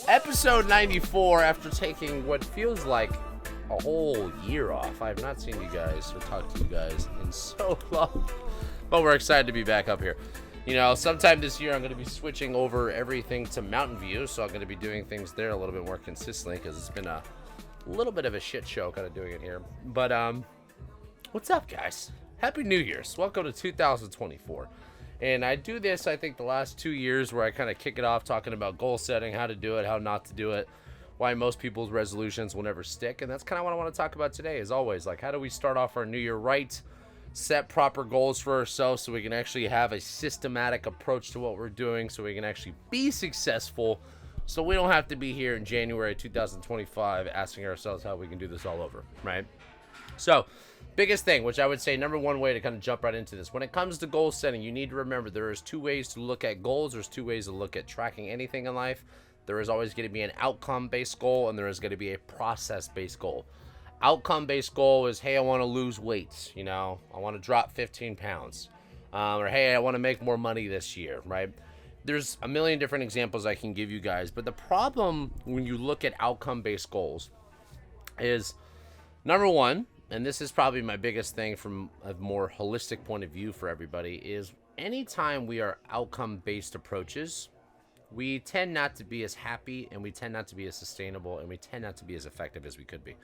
Episode 94, after taking what feels like a whole year off. I have not seen you guys or talked to you guys in so long, but we're excited to be back up here. You know, sometime this year I'm going to be switching over everything to Mountain View, so I'm going to be doing things there a little bit more consistently because it's been a little bit of a shit show kind of doing it here. But what's up, guys? Happy New Year's. Welcome to 2024. And I do this, I think, the last 2 years where I kind of kick it off talking about goal setting, how to do it, how not to do it, why most people's resolutions will never stick. And that's kind of what I want to talk about today, as always. Like, how do we start off our new year right, set proper goals for ourselves so we can actually have a systematic approach to what we're doing so we can actually be successful, so we don't have to be here in January 2025 asking ourselves how we can do this all over, right? So, biggest thing, which I would say number one way to kind of jump right into this. When it comes to goal setting, you need to remember there is two ways to look at goals. There's two ways to look at tracking anything in life. There is always going to be an outcome-based goal, and there is going to be a process-based goal. Outcome-based goal is, hey, I want to lose weight. You know, I want to drop 15 pounds. Or, hey, I want to make more money this year, right? There's a million different examples I can give you guys. But the problem when you look at outcome-based goals is, number one, and this is probably my biggest thing from a more holistic point of view for everybody, is anytime we are outcome-based approaches, we tend not to be as happy, and we tend not to be as sustainable, and we tend not to be as effective as we could be.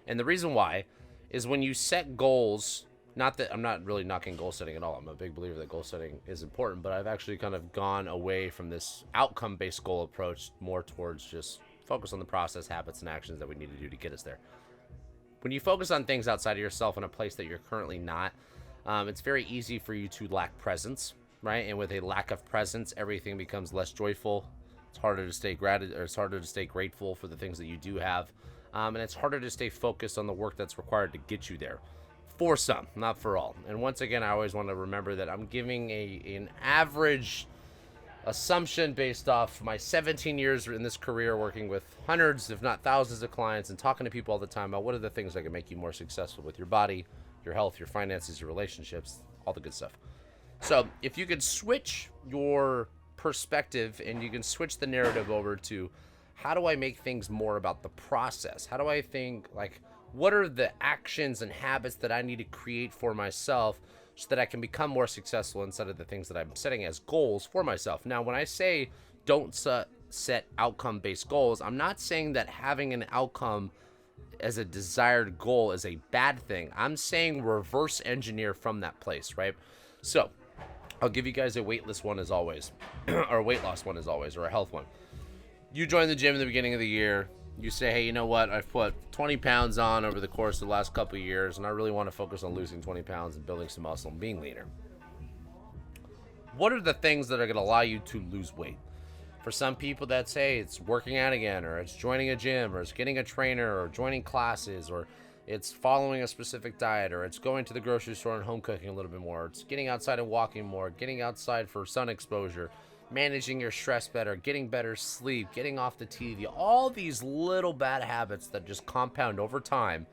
And the reason why is when you set goals, not that I'm not really knocking goal setting at all. I'm a big believer that goal setting is important, but I've actually kind of gone away from this outcome-based goal approach more towards just focus on the process, habits, and actions that we need to do to get us there. When you focus on things outside of yourself in a place that you're currently not, it's very easy for you to lack presence, right? And with a lack of presence, everything becomes less joyful. It's harder to stay grateful for the things that you do have, and it's harder to stay focused on the work that's required to get you there. For some, not for all. And once again, I always want to remember that I'm giving an average assumption based off my 17 years in this career, working with hundreds, if not thousands of clients and talking to people all the time about what are the things that can make you more successful with your body, your health, your finances, your relationships, all the good stuff. So if you could switch your perspective and you can switch the narrative over to how do I make things more about the process? How do I think, like, what are the actions and habits that I need to create for myself so that I can become more successful instead of the things that I'm setting as goals for myself? Now, when I say don't set outcome-based goals, I'm not saying that having an outcome as a desired goal is a bad thing. I'm saying reverse engineer from that place, right? So I'll give you guys a weightless one as always, or a weight loss one as always, or a health one. You join the gym in the beginning of the year. You say, hey, you know what? I've put 20 pounds on over the course of the last couple of years, and I really want to focus on losing 20 pounds and building some muscle and being leaner. What are the things that are going to allow you to lose weight? For some people, that's, hey, it's working out again, or it's joining a gym, or it's getting a trainer, or joining classes, or it's following a specific diet, or it's going to the grocery store and home cooking a little bit more. It's getting outside and walking more, getting outside for sun exposure, managing your stress better, getting better sleep, getting off the TV, all these little bad habits that just compound over time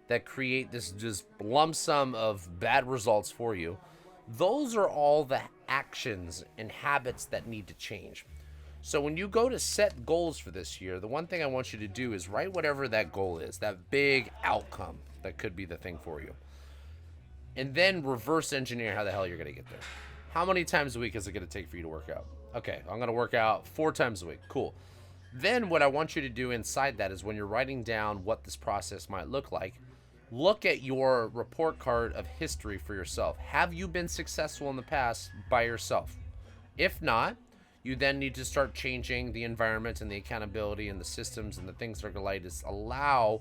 that create this just lump sum of bad results for you. Those are all the actions and habits that need to change. So when you go to set goals for this year, the one thing I want you to do is write whatever that goal is, that big outcome that could be the thing for you. And then reverse engineer how the hell you're going to get there. How many times a week is it going to take for you to work out? Okay, I'm going to work out 4 times a week. Cool. Then what I want you to do inside that is when you're writing down what this process might look like, look at your report card of history for yourself. Have you been successful in the past by yourself? If not, you then need to start changing the environment and the accountability and the systems and the things that are going to allow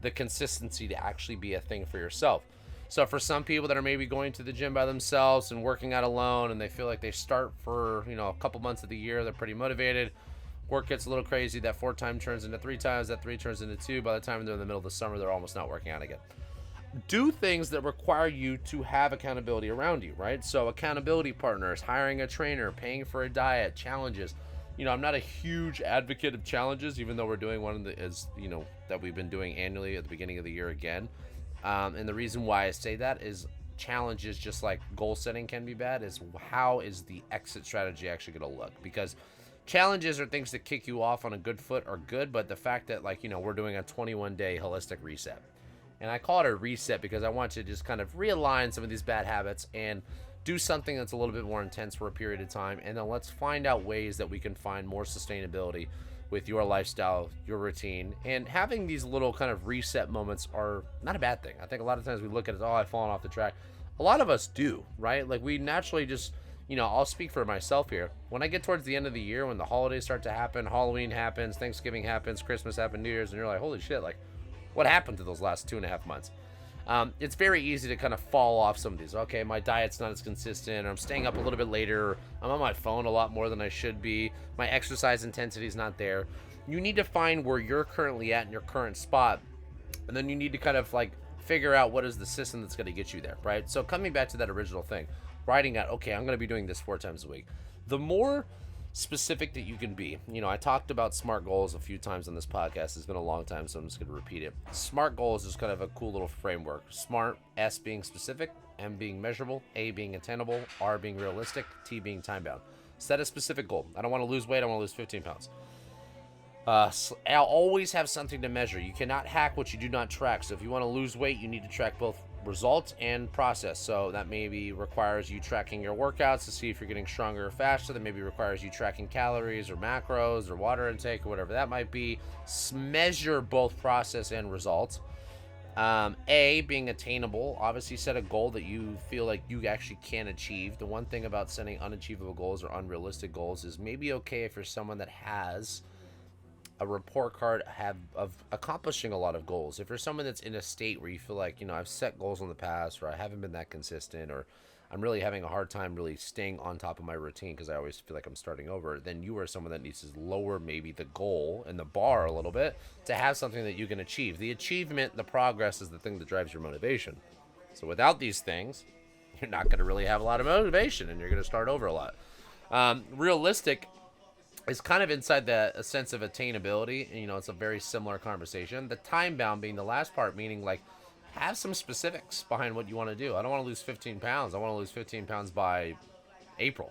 the consistency to actually be a thing for yourself. So for some people that are maybe going to the gym by themselves and working out alone, and they feel like they start for, a couple months of the year, they're pretty motivated. Work gets a little crazy. That 4 time turns into 3 times. That 3 turns into 2. By the time they're in the middle of the summer, they're almost not working out again. Do things that require you to have accountability around you, right? So accountability partners, hiring a trainer, paying for a diet, challenges. I'm not a huge advocate of challenges, even though we're doing one that we've been doing annually at the beginning of the year again. And the reason why I say that is challenges, just like goal setting can be bad, is how is the exit strategy actually going to look? Because Challenges are things that kick you off on a good foot are good, but the fact that, like, we're doing a 21-day holistic reset. And I call it a reset because I want to just kind of realign some of these bad habits and do something that's a little bit more intense for a period of time. And then let's find out ways that we can find more sustainability with your lifestyle, your routine. And having these little kind of reset moments are not a bad thing. I think a lot of times we look at it, oh, I've fallen off the track. A lot of us do, right? Like, we naturally just, I'll speak for myself here. When I get towards the end of the year, when the holidays start to happen, Halloween happens, Thanksgiving happens, Christmas happens, New Year's, and you're like, holy shit, like, what happened to those last 2.5 months? It's very easy to kind of fall off some of these. Okay, my diet's not as consistent, or I'm staying up a little bit later, I'm on my phone a lot more than I should be, my exercise intensity is not there. You need to find where you're currently at in your current spot, and then you need to kind of like figure out what is the system that's going to get you there, right? So coming back to that original thing, writing out, okay, I'm going to be doing this 4 times a week. The more specific that you can be. I talked about SMART goals a few times on this podcast. It's been a long time, so I'm just going to repeat it. SMART goals is kind of a cool little framework. SMART, S being specific, M being measurable, A being attainable, R being realistic, T being time bound. Set a specific goal. I don't want to lose weight. I want to lose 15 pounds. I'll always have something to measure. You cannot hack what you do not track. So if you want to lose weight, you need to track both results and process. So that maybe requires you tracking your workouts to see if you're getting stronger or faster. That maybe requires you tracking calories or macros or water intake or whatever that might be. Measure both process and results. A being attainable, obviously set a goal that you feel like you actually can achieve. The one thing about setting unachievable goals or unrealistic goals is maybe okay if you're someone that has a report card of accomplishing a lot of goals. If you're someone that's in a state where you feel like, I've set goals in the past, or I haven't been that consistent, or I'm really having a hard time really staying on top of my routine because I always feel like I'm starting over, then you are someone that needs to lower maybe the goal and the bar a little bit to have something that you can achieve. The achievement, the progress is the thing that drives your motivation. So without these things, you're not going to really have a lot of motivation and you're going to start over a lot. Realistic is kind of inside a sense of attainability. It's a very similar conversation. The time bound being the last part, meaning like have some specifics behind what you want to do. I don't want to lose 15 pounds. I want to lose 15 pounds by April,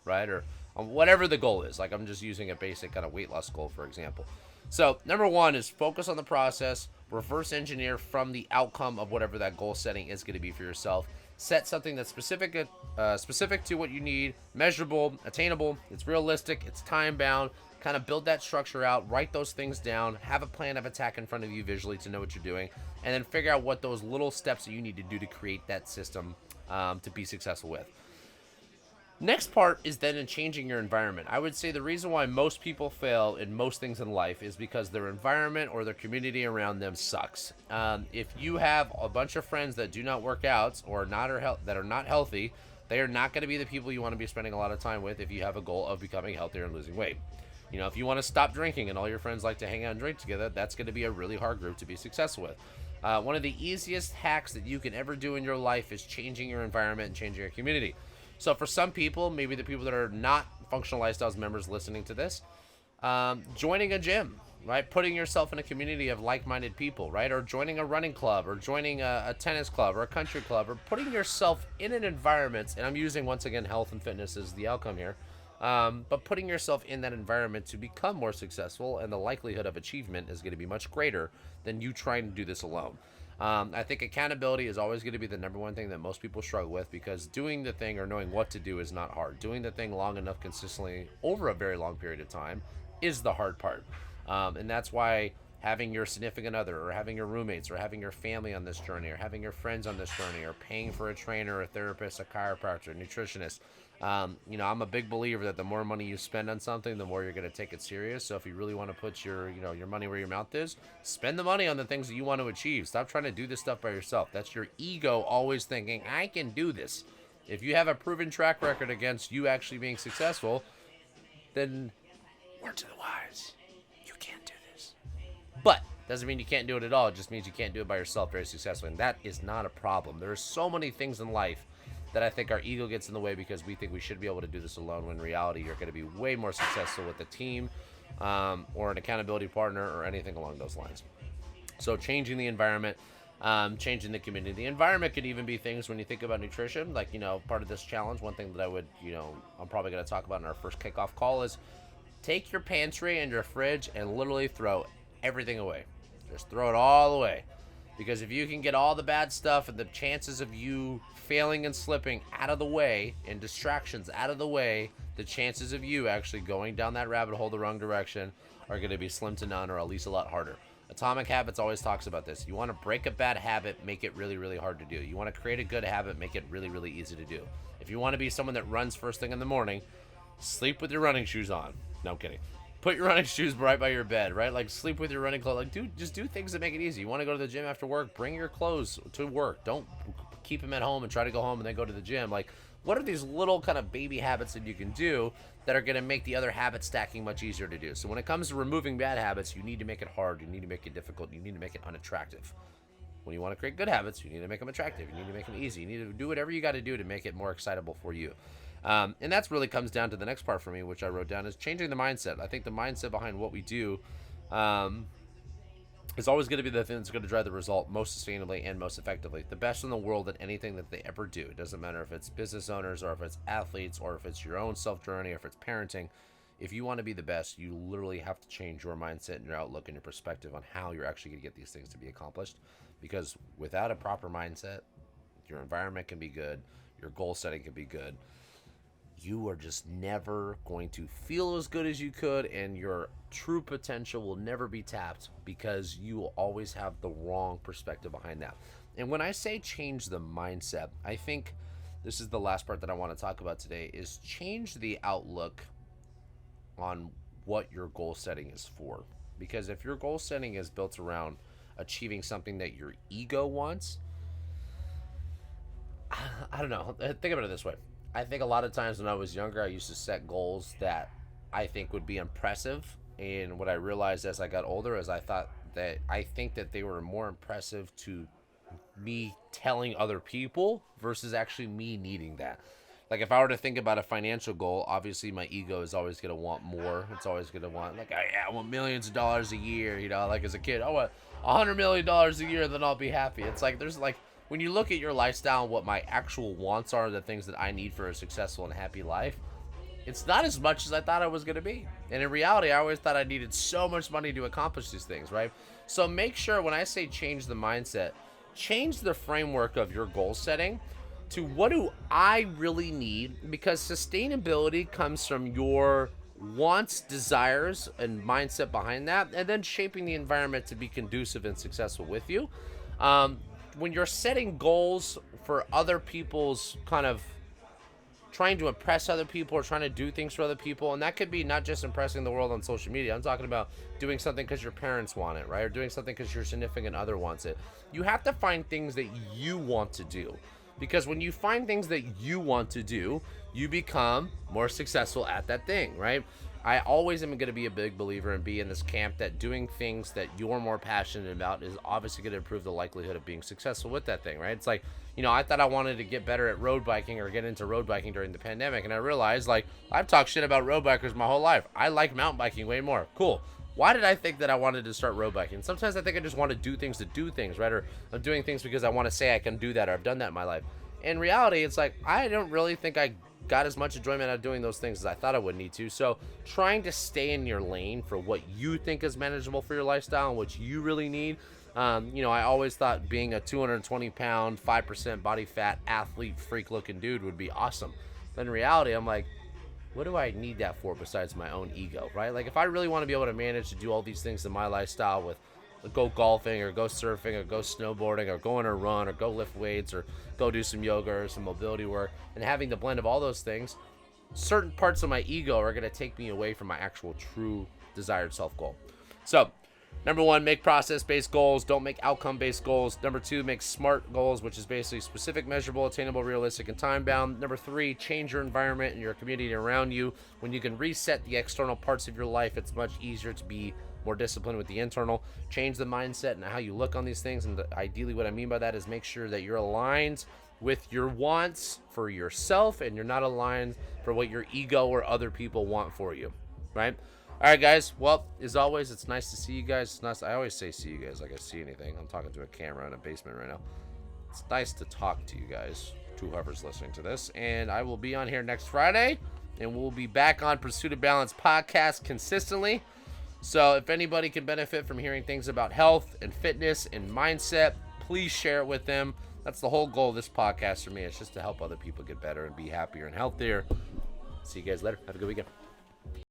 right? Or whatever the goal is. Like, I'm just using a basic kind of weight loss goal, for example. So number one is focus on the process, reverse engineer from the outcome of whatever that goal setting is going to be for yourself. Set something that's specific to what you need, measurable, attainable, it's realistic, it's time bound. Kind of build that structure out, write those things down, have a plan of attack in front of you visually to know what you're doing, and then figure out what those little steps that you need to do to create that system to be successful with. Next part is then in changing your environment. I would say the reason why most people fail in most things in life is because their environment or their community around them sucks. If you have a bunch of friends that do not work out or that are not healthy, they are not going to be the people you want to be spending a lot of time with if you have a goal of becoming healthier and losing weight. If you want to stop drinking and all your friends like to hang out and drink together, that's going to be a really hard group to be successful with. One of the easiest hacks that you can ever do in your life is changing your environment and changing your community. So for some people, maybe the people that are not Functional Lifestyles members listening to this, joining a gym, right? Putting yourself in a community of like-minded people, right? Or joining a running club, or joining a tennis club, or a country club, or putting yourself in an environment, and I'm using, once again, health and fitness as the outcome here, but putting yourself in that environment to become more successful, and the likelihood of achievement is going to be much greater than you trying to do this alone. I think accountability is always going to be the number one thing that most people struggle with, because doing the thing or knowing what to do is not hard. Doing the thing long enough consistently over a very long period of time is the hard part. And that's why having your significant other, or having your roommates, or having your family on this journey, or having your friends on this journey, or paying for a trainer, a therapist, a chiropractor, a nutritionist. I'm a big believer that the more money you spend on something, the more you're going to take it serious. So if you really want to put your money where your mouth is, spend the money on the things that you want to achieve. Stop trying to do this stuff by yourself. That's your ego always thinking, I can do this. If you have a proven track record against you actually being successful, then word to the wise, you can't do this. But doesn't mean you can't do it at all. It just means you can't do it by yourself very successfully. And that is not a problem. There are so many things in life that I think our ego gets in the way because we think we should be able to do this alone, when in reality you're going to be way more successful with a team or an accountability partner or anything along those lines. So changing the environment, changing the community. The environment could even be things when you think about nutrition, like, part of this challenge, one thing that I would, I'm probably going to talk about in our first kickoff call is Take your pantry and your fridge and literally throw everything away. Just throw it all away. Because if you can get all the bad stuff and the chances of you failing and slipping out of the way and distractions out of the way, the chances of you actually going down that rabbit hole the wrong direction are going to be slim to none, or at least a lot harder. Atomic Habits always talks about this. You want to break a bad habit, make it really, really hard to do. You want to create a good habit, make it really, really easy to do. If you want to be someone that runs first thing in the morning, sleep with your running shoes on. No, I'm kidding. Put your running shoes right by your bed, right? Like, sleep with your running clothes. Like, dude, just do things that make it easy. You want to go to the gym after work? Bring your clothes to work. Don't keep them at home and try to go home and then go to the gym. Like, what are these little kind of baby habits that you can do that are going to make the other habit stacking much easier to do? So when it comes to removing bad habits, you need to make it hard. You need to make it difficult. You need to make it unattractive. When you want to create good habits, you need to make them attractive. You need to make them easy. You need to do whatever you got to do to make it more excitable for you. And that's really comes down to the next part for me, which I wrote down, is changing the mindset. I think the mindset behind what we do is always going to be the thing that's going to drive the result most sustainably and most effectively. The best in the world at anything that they ever do. It doesn't matter if it's business owners or if it's athletes or if it's your own self-journey or if it's parenting. If you want to be the best, you literally have to change your mindset and your outlook and your perspective on how you're actually going to get these things to be accomplished. Because without a proper mindset, your environment can be good, your goal setting can be good, you are just never going to feel as good as you could, and your true potential will never be tapped because you will always have the wrong perspective behind that. And when I say change the mindset, I think this is the last part that I want to talk about today, is change the outlook on what your goal setting is for. Because if your goal setting is built around achieving something that your ego wants, I don't know. Think about it this way. I think a lot of times when I was younger, I used to set goals that I think would be impressive. And what I realized as I got older is I think that they were more impressive to me telling other people versus actually me needing that. Like, if I were to think about a financial goal, obviously my ego is always going to want more. It's always going to want, like, I want millions of dollars a year, you know, like as a kid, I want $100 million a year, then I'll be happy. It's like, there's like, when you look at your lifestyle and what my actual wants are, the things that I need for a successful and happy life, it's not as much as I thought it was going to be. And in reality, I always thought I needed so much money to accomplish these things, right? So make sure when I say change the mindset, change the framework of your goal setting to what do I really need, because sustainability comes from your wants, desires, and mindset behind that, and then shaping the environment to be conducive and successful with you. When you're setting goals for other people's kind of trying to impress other people or trying to do things for other people, and that could be not just impressing the world on social media. I'm talking about doing something because your parents want it, right? Or doing something because your significant other wants it. You have to find things that you want to do, because when you find things that you want to do, you become more successful at that thing, right? I always am going to be a big believer and be in this camp that doing things that you're more passionate about is obviously going to improve the likelihood of being successful with that thing, right? It's like, you know, I thought I wanted to get better at road biking or get into road biking during the pandemic, and I realized, like, I've talked shit about road bikers my whole life. I like mountain biking way more. Cool. Why did I think that I wanted to start road biking? Sometimes I think I just want to do things to do things, right? Or I'm doing things because I want to say I can do that, or I've done that in my life. In reality, it's like, I don't really think I got as much enjoyment out of doing those things as I thought I would need to. So trying to stay in your lane for what you think is manageable for your lifestyle and what you really need. You know, I always thought being a 220 pound, 5% body fat athlete, freak looking dude would be awesome. But in reality, I'm like, what do I need that for besides my own ego, right? Like, if I really want to be able to manage to do all these things in my lifestyle, with go golfing or go surfing or go snowboarding or go on a run or go lift weights or go do some yoga or some mobility work, and having the blend of all those things, certain parts of my ego are going to take me away from my actual true desired self goal. So number one, make process-based goals. Don't make outcome-based goals. Number two, make SMART goals, which is basically specific, measurable, attainable, realistic, and time-bound. Number three, change your environment and your community around you. When you can reset the external parts of your life, it's much easier to be more disciplined with the internal. Change the mindset and how you look on these things. And ideally what I mean by that is make sure that you're aligned with your wants for yourself and you're not aligned for what your ego or other people want for you, right? All right, guys. Well, as always, it's nice to see you guys. It's nice. I always say see you guys like I see anything. I'm talking to a camera in a basement right now. It's nice to talk to you guys, to whoever's listening to this. And I will be on here next Friday and we'll be back on Pursuit of Balance podcast consistently. So if anybody can benefit from hearing things about health and fitness and mindset, please share it with them. That's the whole goal of this podcast for me. It's just to help other people get better and be happier and healthier. See you guys later. Have a good weekend.